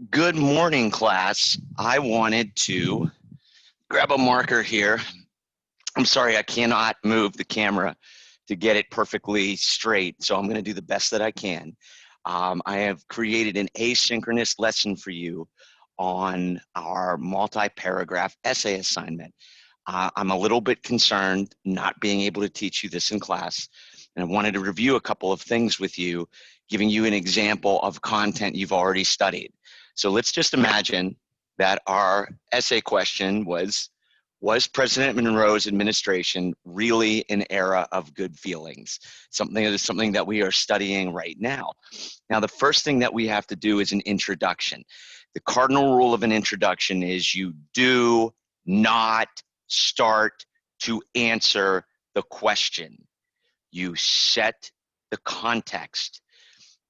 Good morning, class. I wanted to grab a marker here. I'm sorry, I cannot move the camera to get it perfectly straight, so I'm going to do the best that I can. I have created an asynchronous lesson for you on our multi-paragraph essay assignment. I'm a little bit concerned not being able to teach you this in class, and I wanted to review a couple of things with you, giving you an example of content you've already studied. So let's just imagine that our essay question was President Monroe's administration really an era of good feelings? Something that we are studying right now. Now, the first thing that we have to do is an introduction. The cardinal rule of an introduction is you do not start to answer the question. You set the context.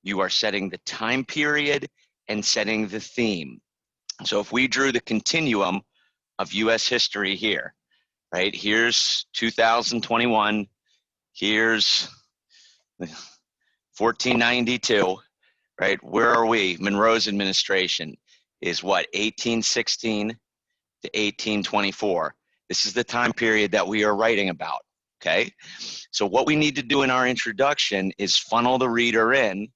You are setting the time period and setting the theme. So if we drew the continuum of US history here, right? Here's 2021, here's 1492, right? Where are we? Monroe's administration is what, 1816 to 1824. This is the time period that we are writing about, okay? So what we need to do in our introduction is funnel the reader in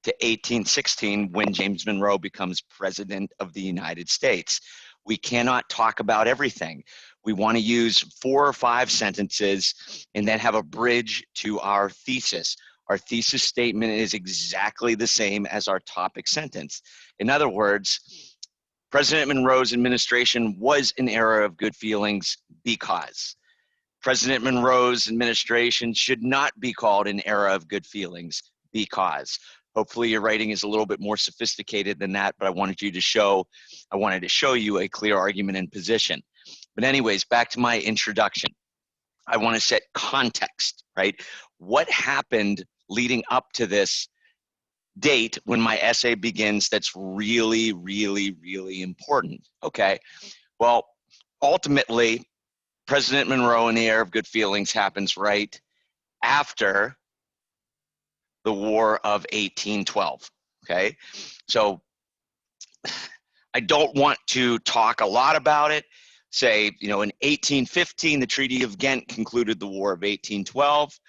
to 1816 when James Monroe becomes President of the United States. We cannot talk about everything. We want to use 4 or 5 sentences and then have a bridge to our thesis. Our thesis statement is exactly the same as our topic sentence. In other words, President Monroe's administration was an era of good feelings because President Monroe's administration should not be called an era of good feelings because. Hopefully your writing is a little bit more sophisticated than that, but I wanted to show you a clear argument and position. But anyways, back to my introduction. I want to set context, right? What happened leading up to this date when my essay begins that's really, really, really important, okay? Well, ultimately, President Monroe and the era of good feelings happens right after the War of 1812, okay? So I don't want to talk a lot about it. Say, in 1815, the Treaty of Ghent concluded the War of 1812.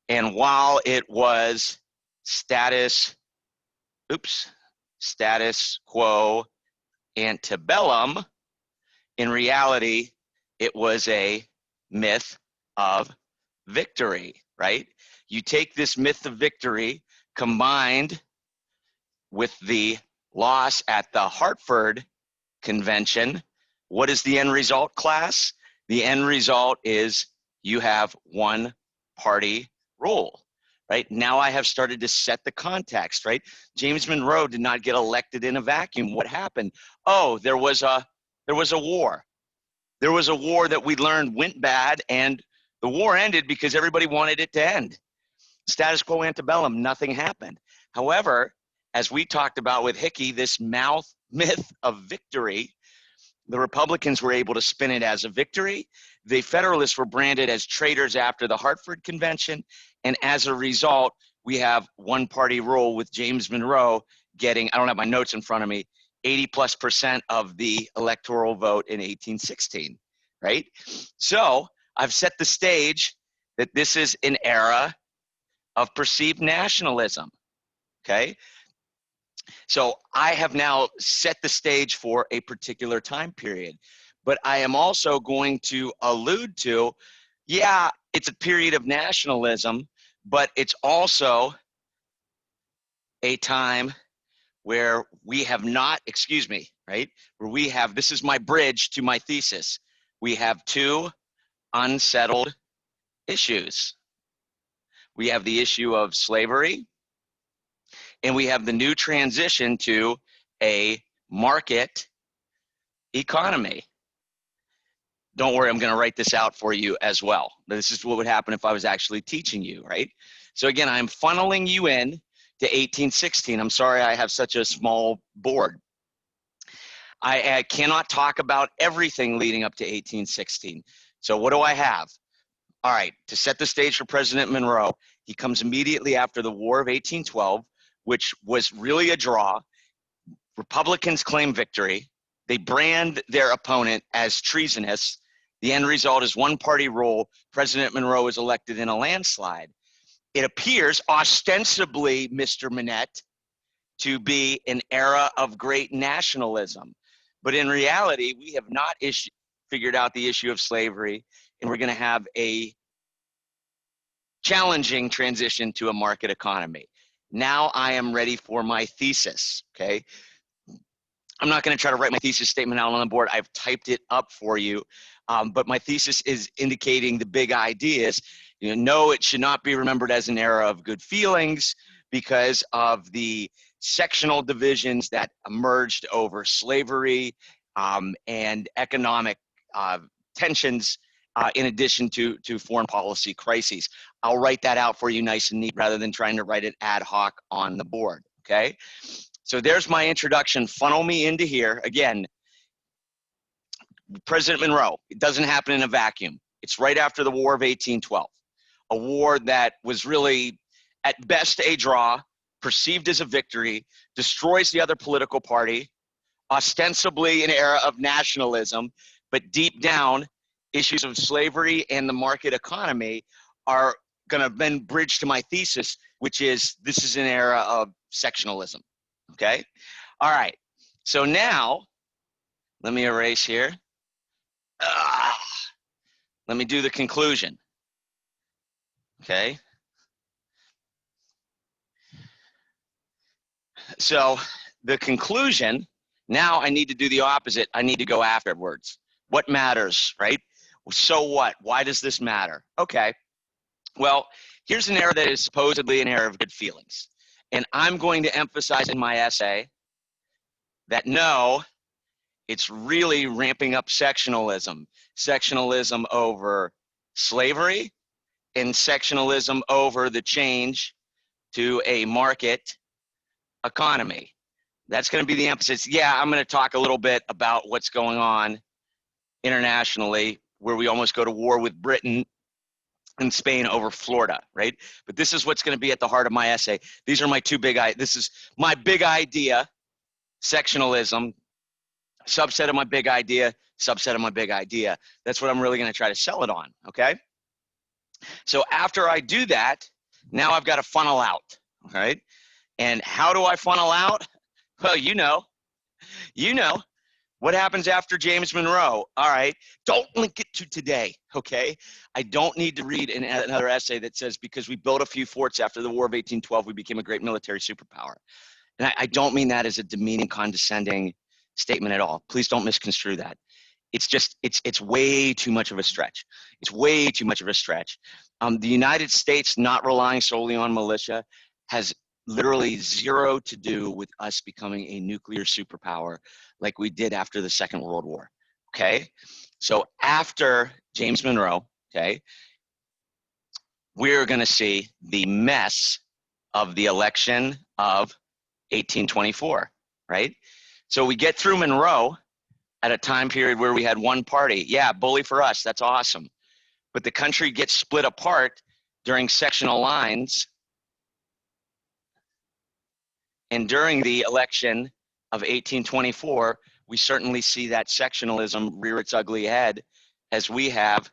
And while it was status quo antebellum, in reality, it was a myth of victory, right? You take this myth of victory combined with the loss at the Hartford Convention. What is the end result, class? The end result is you have one party rule, right? Now I have started to set the context, right? James Monroe did not get elected in a vacuum. What happened? Oh, there was a war. There was a war that we learned went bad, and the war ended because everybody wanted it to end. Status quo antebellum, nothing happened. However, as we talked about with Hickey, this myth of victory, the Republicans were able to spin it as a victory. The Federalists were branded as traitors after the Hartford Convention. And as a result, we have one party rule with James Monroe getting, I don't have my notes in front of me, 80+% of the electoral vote in 1816, right? So I've set the stage that this is an era of perceived nationalism, okay? So I have now set the stage for a particular time period, but I am also going to allude to, yeah, it's a period of nationalism, but it's also a time where we have not, right? Where we have, this is my bridge to my thesis. We have 2 unsettled issues. We have the issue of slavery, and we have the new transition to a market economy. Don't worry, I'm going to write this out for you as well. This is what would happen if I was actually teaching you, right? So again, I'm funneling you in to 1816. I'm sorry I have such a small board. I cannot talk about everything leading up to 1816. So what do I have? All right, to set the stage for President Monroe, he comes immediately after the War of 1812, which was really a draw. Republicans claim victory. They brand their opponent as treasonous. The end result is one-party rule. President Monroe is elected in a landslide. It appears ostensibly, Mr. Minette, to be an era of great nationalism. But in reality, we have not figured out the issue of slavery, and we're going to have a challenging transition to a market economy. Now I am ready for my thesis, okay? I'm not going to try to write my thesis statement out on the board. I've typed it up for you, but my thesis is indicating the big ideas. No, it should not be remembered as an era of good feelings because of the sectional divisions that emerged over slavery and economic tensions in addition to foreign policy crises. I'll write that out for you nice and neat rather than trying to write it ad hoc on the board, okay? So there's my introduction. Funnel me into here. Again, President Monroe, it doesn't happen in a vacuum. It's right after the War of 1812, a war that was really, at best, a draw, perceived as a victory, destroys the other political party, ostensibly an era of nationalism, but deep down, issues of slavery and the market economy are going to then bridge to my thesis, which is this is an era of sectionalism. Okay? All right. So now, let me erase here. Let me do the conclusion. Okay? So the conclusion, now I need to do the opposite. I need to go afterwards. What matters, right? So what? Why does this matter? Okay. Well, here's an era that is supposedly an era of good feelings. And I'm going to emphasize in my essay that no, it's really ramping up sectionalism. Sectionalism over slavery and sectionalism over the change to a market economy. That's going to be the emphasis. Yeah, I'm going to talk a little bit about what's going on internationally, where we almost go to war with Britain and Spain over Florida, right? But this is what's going to be at the heart of my essay. These are my two big ideas. This is my big idea, sectionalism, subset of my big idea, subset of my big idea. That's what I'm really going to try to sell it on, okay? So after I do that, now I've got to funnel out, all right? And how do I funnel out? Well, you know. What happens after James Monroe? All right, don't link it to today, okay? I don't need to read another essay that says because we built a few forts after the War of 1812, we became a great military superpower. And I don't mean that as a demeaning, condescending statement at all. Please don't misconstrue that. It's just, it's way too much of a stretch. It's way too much of a stretch. The United States not relying solely on militia has literally zero to do with us becoming a nuclear superpower like we did after the Second World War, okay? So after James Monroe, okay, we're gonna see the mess of the election of 1824, right? So we get through Monroe at a time period where we had one party. Yeah, bully for us, that's awesome. But the country gets split apart during sectional lines. And during the election of 1824, we certainly see that sectionalism rear its ugly head as we have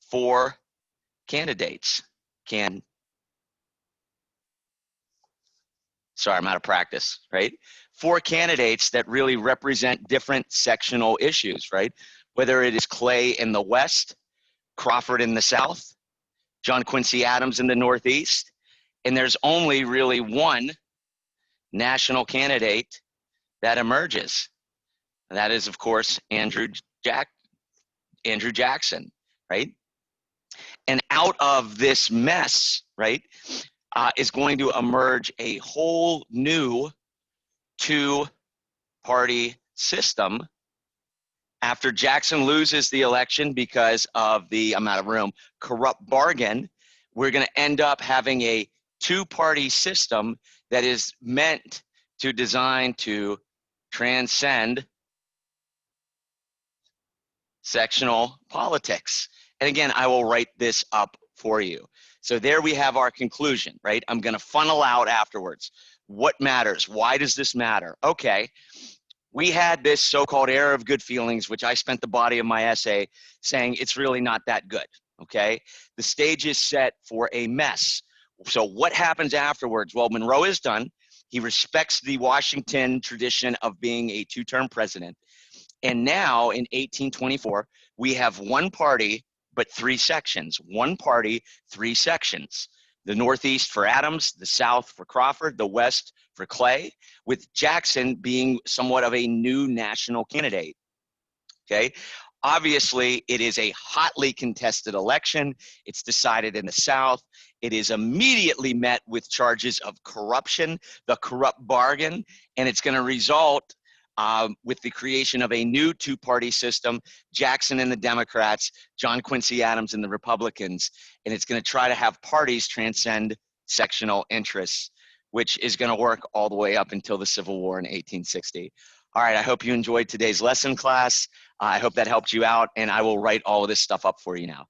four candidates. Sorry, I'm out of practice, right? Four candidates that really represent different sectional issues, right? Whether it is Clay in the West, Crawford in the South, John Quincy Adams in the Northeast, and there's only really one national candidate that emerges. And that is, of course, Andrew Jackson, right? And out of this mess, right, is going to emerge a whole new two-party system. After Jackson loses the election because of the, I'm out of room, corrupt bargain, we're going to end up having a two-party system that is meant to design to transcend sectional politics. And again, I will write this up for you. So there we have our conclusion, right? I'm going to funnel out afterwards. What matters? Why does this matter? Okay, we had this so-called era of good feelings, which I spent the body of my essay saying it's really not that good, okay? The stage is set for a mess. So what happens afterwards? Well, Monroe is done. He respects the Washington tradition of being a two-term president. And now in 1824, we have one party, but three sections. One party, three sections. The Northeast for Adams, the South for Crawford, the West for Clay, with Jackson being somewhat of a new national candidate. Okay. Obviously, it is a hotly contested election. It's decided in the South. It is immediately met with charges of corruption, the corrupt bargain, and it's going to result with the creation of a new two-party system, Jackson and the Democrats, John Quincy Adams and the Republicans, and it's going to try to have parties transcend sectional interests, which is going to work all the way up until the Civil War in 1860. All right, I hope you enjoyed today's lesson class. I hope that helped you out, and I will write all of this stuff up for you now.